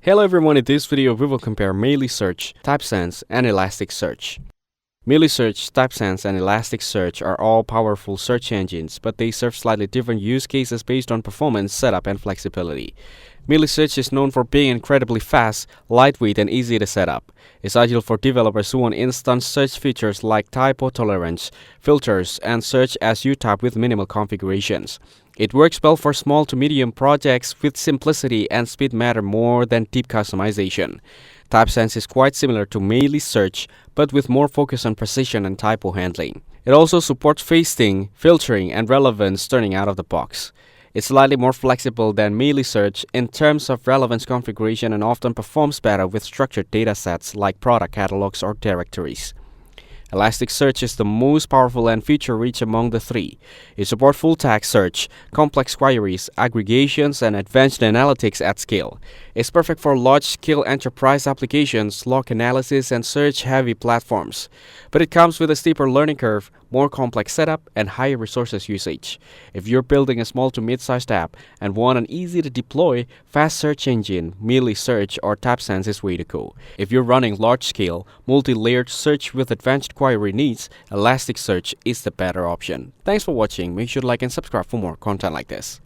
Hello everyone, in this video we will compare Meilisearch, Typesense, and Elasticsearch. Meilisearch, Typesense, and Elasticsearch are all powerful search engines, but they serve slightly different use cases based on performance, setup, and flexibility. Meilisearch is known for being incredibly fast, lightweight, and easy to set up. It's ideal for developers who want instant search features like typo tolerance, filters, and search as you type with minimal configurations. It works well for small to medium projects with simplicity and speed matter more than deep customization. Typesense is quite similar to Meilisearch, but with more focus on precision and typo handling. It also supports pasting, filtering, and relevance turning out of the box. It's slightly more flexible than Meilisearch in terms of relevance configuration and often performs better with structured datasets like product catalogs or directories. Elasticsearch is the most powerful and feature-rich among the three. It supports full-text search, complex queries, aggregations, and advanced analytics at scale. It's perfect for large-scale enterprise applications, log analysis, and search-heavy platforms. But it comes with a steeper learning curve, more complex setup, and higher resources usage. If you're building a small to mid-sized app and want an easy-to-deploy, fast search engine, Meilisearch or Typesense is way to go. If you're running large-scale, multi-layered search with advanced query needs, Elasticsearch is the better option. Thanks for watching. Make sure to like and subscribe for more content like this.